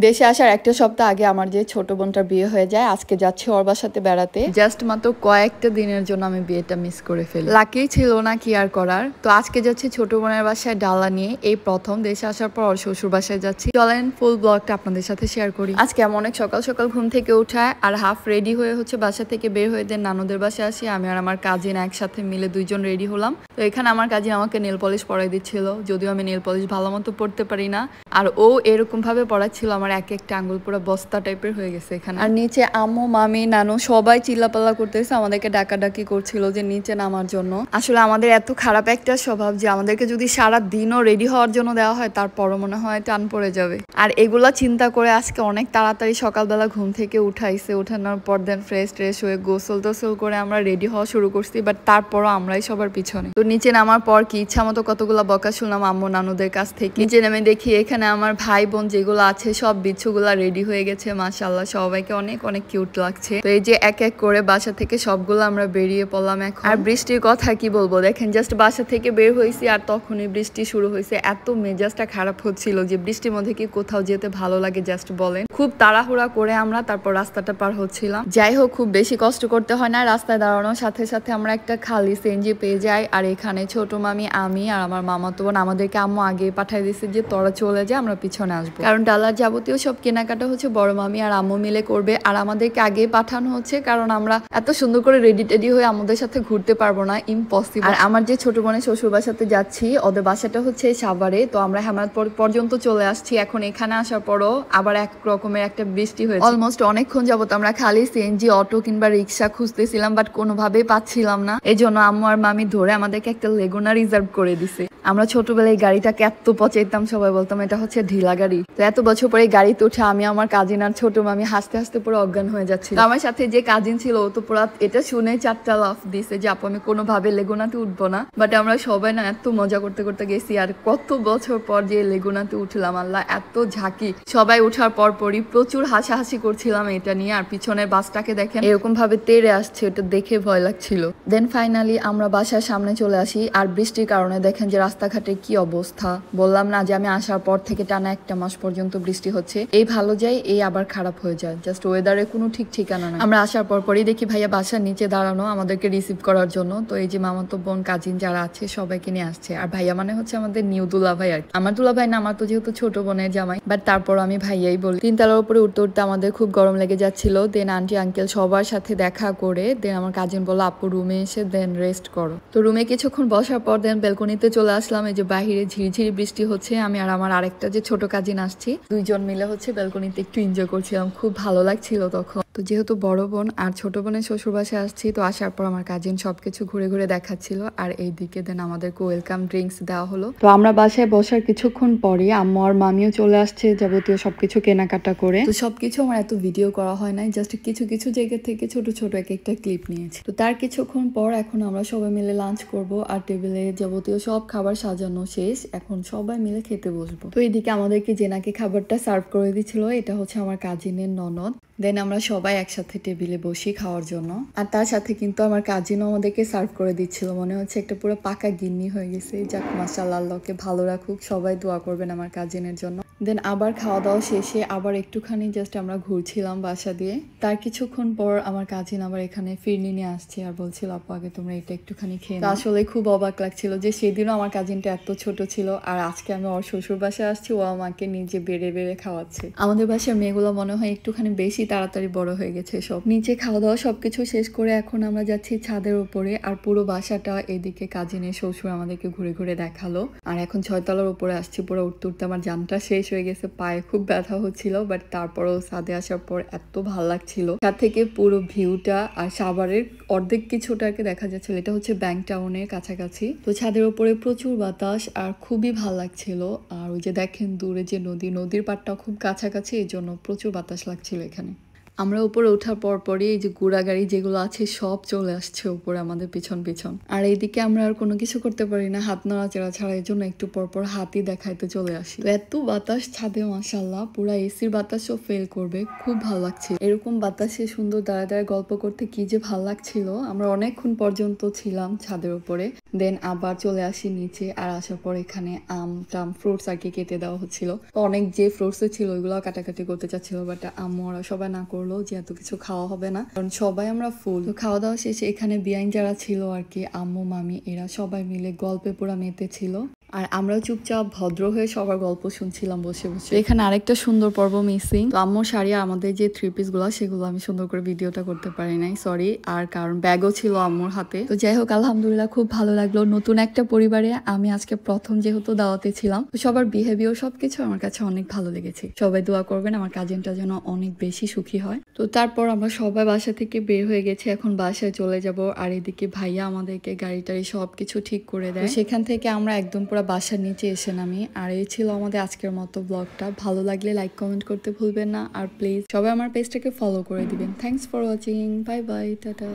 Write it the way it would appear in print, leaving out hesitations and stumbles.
দেশে আসার একটা সপ্তাহ আগে আমার যে ছোট বোনটার বিয়ে হয়ে যায়, আজকে যাচ্ছি ওর বাসাতে বেড়াতে। জাস্ট মাত্র কয়েকটা দিনের জন্য আমি বিয়েটা মিস করে ফেলি। লাকি ছিল না, কি আর করার। তো আজকে যাচ্ছি ছোট বোনের বাসায় ডালা নিয়ে। এই প্রথম দেশে আসার পর ওর শ্বশুর বাসায় যাচ্ছি। চলেন ফুল ব্লগটা আপনাদের সাথে শেয়ার করি। আজকে আমি অনেক সকাল সকাল ঘুম থেকে উঠায় আর হাফ রেডি হয়ে বাসা থেকে বের হয়ে দেন নানুদের বাসায় আসি। আমি আর আমার কাজিন একসাথে মিলে দুইজন রেডি হলাম। তো এখানে আমার কাজিন আমাকে নেল পলিশ পরাই দিচ্ছিল, যদিও আমি নেল পলিশ ভালো মতো পড়তে পারি না। আর ও এরকম ভাবে পড়াচ্ছিল, আমার এক একটা আঙ্গুল পুরো বস্তা টাইপের হয়ে গেছে এখানে। আর নিচে আম্মু মামি নানু সবাই চিল্লাপাল্লা করতেছে, আমাদেরকে ডাকাডাকি করছিল যে নিচে নামার জন্য। আসলে আমাদের এত খারাপ একটা স্বভাব যে আমাদেরকে যদি সারা দিনও রেডি হওয়ার জন্য দেওয়া হয় তারপরও মনে হয় টান পড়ে যাবে। আর এগুলা চিন্তা করে আজকে অনেক তাড়াতাড়ি সকালবেলা ঘুম থেকে উঠাইছে। উঠানোর পর দেন ফ্রেশ ট্রেশ হয়ে গোসল টোসল করে আমরা রেডি হওয়া শুরু করছি, বাট তারপরও আমরাই সবার পিছনে। তো নিচে নামার পর কি ইচ্ছা মতো কতগুলা বকা শুনলাম আম্মু নানুদের কাছ থেকে। নিচে নেমে দেখি এখানে আমার ভাই বোন যেগুলো আছে সব বিচ্ছুগুলা রেডি হয়ে গেছে, মাশাআল্লাহ সবাইকে অনেক অনেক কিউট লাগছে। তো এই যে এক এক করে বাসা থেকে সবগুলো আমরা বেরিয়ে পড়লাম এখন। আর বৃষ্টির কথা কি বলবো, দেখেন জাস্ট বাসা থেকে বের হয়েছি আর তখনই বৃষ্টি শুরু হয়েছে। এত মেজাজটা খারাপ হচ্ছিল যে বৃষ্টির মধ্যে কি কোথাও যেতে ভালো লাগে জাস্ট বলেন। খুব তাড়াহুড়া করে আমরা তারপর রাস্তাটা পার হচ্ছিলাম। যাই হোক, খুব বেশি কষ্ট করতে হয় না, রাস্তায় দাঁড়ানোর সাথে সাথে আমরা একটা খালি সিএনজি পেয়ে যাই। আর এখানে ছোট মামি, আমি আর আমার মামাতো বোন, আমাদেরকে আম্মু আগে পাঠিয়ে দিচ্ছে যে তোরা চলে যায়, আমরা পিছনে আসবো। কারণ ডালার যাবতীয় সব কেনাকাটা হচ্ছে বড় মামি আর আম্মু মিলে করবে। আর আমাদেরকে আগে পাঠানো হচ্ছে কারণ আমরা এত সুন্দর করে রেডি টেডি হয়ে আমাদের সাথে ঘুরতে পারবো না, ইম্পসিবল। আর আমার যে ছোট বোনের শ্বশুর বাসাতে যাচ্ছি, ওদের বাসাটা হচ্ছে সাভারে। তো আমরা হেমায়তপুর পর্যন্ত চলে আসছি। এখন এখানে আসার পরও আবার এক রকমের একটা বৃষ্টি হয়েছে। অলমোস্ট অনেকক্ষণ যাবত আমরা খালি সিএনজি অটো কিংবা রিক্সা খুঁজতেছিলাম, বাট কোনোভাবেই পাচ্ছিলাম না। এই জন্য আম্মু আর মামি ধরে আমাদেরকে একটা লেগুনা রিজার্ভ করে দিছে। আমরা ছোটবেলায় এই গাড়িটাকে এত পচাইতাম, সবাই বলতাম এটা হচ্ছে ঢিলা গাড়ি। তো এত বছর পরে এই গাড়িতে উঠে আমি, আমার কাজিন আর ছোট মামি হাসতে হাসতে পুরো অজ্ঞান হয়ে যাচ্ছিল। আমার সাথে যে কাজিন ছিল ও তো পুরো এটা শুনে চারটা লাফ দিছে যে আপু আমি কোনোভাবে লেগুনাতে উঠবো না। বাট আমরা সবাই না এত মজা করতে করতে গেছি। আর কত বছর পর যে লেগুনাতে উঠলাম, আল্লাহ এত ঝাঁকি। সবাই উঠার পর পরই প্রচুর হাসাহাসি করছিলাম এটা নিয়ে। আর পিছনের বাসটাকে দেখেন এরকম ভাবে তেড়ে আসছে, এটা দেখে ভয় লাগছিল। দেন ফাইনালি আমরা বাসার সামনে চলে আসি। আর বৃষ্টির কারণে দেখেন যে রাস্তাঘাটে কি অবস্থা। বললাম না যে আমি আসার পর থেকে টানা একটা মাস পর্যন্ত বৃষ্টি হচ্ছে। এই ভালো যায়, এই আবার খারাপ হয়ে যায়, জাস্ট ওয়েদারের কোনো ঠিক ঠিকানা না। আমরা আসার পর পরই দেখি ভাইয়া বাসার নিচে দাঁড়ানো আমাদেরকে রিসিভ করার জন্য। তো এই যে মামাতো বোন কাজিন যারা আছে সবাইকে নিয়ে আসছে। আর ভাইয়া মানে হচ্ছে আমাদের নিউ দুলা ভাই। আর আমার দুলা ভাই না, আমার তো যেহেতু ছোট বোনের জামাই, বাট তারপর আমি ভাইয়াই বলি। তিনতলার উপরে উঠতে উঠতে আমাদের খুব গরম লেগে যাচ্ছিল। দেন আন্টি আঙ্কেল সবার সাথে দেখা করে দেন আমার কাজিন বললো আপু রুমে এসে দেন রেস্ট করো। তো রুমে কিছুক্ষণ বসার পর দেন ব্যালকনিতে চলে আসলাম। এই যে বাহিরে ঝিরিঝিরি বৃষ্টি হচ্ছে, আমি আর আমার আরেকটা যে ছোট কাজিন আসছি, দুইজন মিলে হচ্ছে ব্যালকনিতে একটু এনজয় করছিলাম, খুব ভালো লাগছিল তখন। তো যেহেতু বড় বোন আর ছোট বোনের শ্বশুর বাসায় আসছি, তো আসার পর আমার কাজিন সবকিছু ঘুরে ঘুরে দেখাচ্ছিল। আর এইদিকে দেন আমাদেরকে ওয়েলকাম ড্রিঙ্কস দেওয়া হলো। তো আমরা বাসায় বসার কিছুক্ষণ পরে আম্মু আর মামিও চলে আসছে যাবতীয় সবকিছু কেনাকাটা করে। তো সবকিছু আমার এত ভিডিও করা হয় নাই, জাস্ট কিছু কিছু জায়গা থেকে ছোট ছোট এক একটা ক্লিপ নিয়েছি। তো তার কিছুক্ষণ পর এখন আমরা সবাই মিলে লাঞ্চ করব। আর টেবিলে যাবতীয় সব খাবার সাজানো শেষ, এখন সবাই মিলে খেতে বসবো। তো এইদিকে আমাদেরকে যে নাকি খাবারটা সার্ভ করে দিচ্ছিল, এটা হচ্ছে আমার কাজিনের ননদ। দেন আমরা সবাই একসাথে টেবিলে বসি খাওয়ার জন্য। আর তার সাথে কিন্তু আমার কাজিনও আমাদেরকে সার্ভ করে দিচ্ছিল, মনে হচ্ছে একটা পুরো পাকা গিন্নি হয়ে গেছে। যাক মাশাআল্লাহ, আল্লাহকে ভালো রাখুক, সবাই দোয়া করবেন আমার কাজিনের জন্য। দেন আবার খাওয়া দাওয়া শেষে আবার একটুখানি জাস্ট আমরা ঘুরছিলাম বাসা দিয়ে। তার কিছুক্ষণ পর আমার কাজিন আবার এখানে ফিরনি নিয়ে আসছে আর বলছিল আপু আগে তোমরা এটা একটুখানি খেয়ে নাও। আসলে খুব অবাক লাগছিল যে সেদিনও আমার কাজিনটা এত ছোট ছিল, আর আজকে আমি ওর শ্বশুর বাসায় আসছি, ও আমাকে নিজে বেড়ে বেড়ে খাওয়াচ্ছে। আমাদের বাসার মেয়েগুলো মনে হয় একটুখানি বেশি তাড়াতাড়ি বড় হয়ে গেছে সব। নিচে খাওয়া দাওয়া সবকিছু শেষ করে এখন আমরা যাচ্ছি ছাদের উপরে। আর পুরো বাসাটা এদিকে কাজিনের শ্বশুর আমাদেরকে ঘুরে ঘুরে দেখালো। আর এখন 6 তলার উপরে আসছি, পুরো উঠতে উঠতে আমার জানটা শেষ হয়ে গেছে, পায়ে খুব ব্যথা হচ্ছিল। বাট তারপরেও ছাদে আসার পর এত ভালো লাগছিল, তার থেকে পুরো ভিউটা আর সাভারের অর্ধেক কিছুটাকে দেখা যাচ্ছিল। এটা হচ্ছে ব্যাংক টাউনের কাছাকাছি। তো ছাদের উপরে প্রচুর বাতাস আর খুবই ভালো লাগছিল। আর ওই যে দেখেন দূরে যে নদীর পাড়টাও খুব কাছাকাছি, এই জন্য প্রচুর বাতাস লাগছিল এখানে। আমরা উপরে ওঠার পরই এই যে ঘোড়া গাড়ি যেগুলো আছে সব চলে আসছে উপরে আমাদের পিছন পিছন। আর এইদিকে আমরা আর কোনো কিছু করতে পারি না হাত নাড়াচাড়া ছাড়া, এই জন্য একটু পরপর হাতই দেখাইতে চলে আসি। তো এত বাতাস ছাদে, মাশাআল্লাহ পুরা এসির বাতাসও ফেল করবে, খুব ভালো লাগছে এরকম বাতাসে সুন্দর দাঁড়ায় দাঁড়ায় গল্প করতে, কি যে ভালো লাগছিল। আমরা অনেকক্ষণ পর্যন্ত ছিলাম ছাদের উপরে, দেন আবার চলে আসি নিচে। আর আসার পর এখানে আম টাম ফ্রুটস আর কি কেটে দেওয়া হচ্ছিল। অনেক যে ফ্রুটস ছিল ওইগুলো কাটাকাটি করতে চাচ্ছিল, বাট আম্মু ওরা সবাই না করলো যে এত কিছু খাওয়া হবে না, কারণ সবাই আমরা ফুল। তো খাওয়া দাওয়া শেষে এখানে বিয়াইন যারা ছিল আর কি, আম্মু মামি এরা সবাই মিলে গল্পে পুরা মেতে ছিল। আর আমরাও চুপচাপ ভদ্র হয়ে সবার গল্প শুনছিলাম বসে বসে। এখানে আরেকটা সুন্দর পর্ব মিসিং। তো আম্মুর শাড়ি আমাদের যে 3 পিস গুলো সেগুলো আমি সুন্দর করে ভিডিওটা করতে পারি নাই, সরি। আর কারণ ব্যাগও ছিল আম্মুর হাতে। তো যাই হোক, আলহামদুলিল্লাহ খুব ভালো লাগলো। নতুন একটা পরিবারে আমি আজকে প্রথম যেহেতু দাওয়াতে ছিলাম, তো সবার বিহেভিয়ার সবকিছু আমার কাছে অনেক ভালো লেগেছে। সবাই দোয়া করবেন আমার কাজিনটা যেন অনেক বেশি সুখী হয়। তো তারপর আমরা সবাই বাসা থেকে বের হয়ে গেছি, এখন বাসায় চলে যাব। আর এদিকে ভাইয়া আমাদেরকে গাড়ি টাড়ি সবকিছু ঠিক করে দেয়। সেখান থেকে আমরা একদম পুরো বাসার নিচে এসে নামি। আর এই ছিল আমাদের আজকের মতো ব্লগটা। ভালো লাগলে লাইক কমেন্ট করতে ভুলবেন না, আর প্লিজ সবাই আমার পেজটাকে ফলো করে দিবেন। Thanks for watching, bye bye, tata.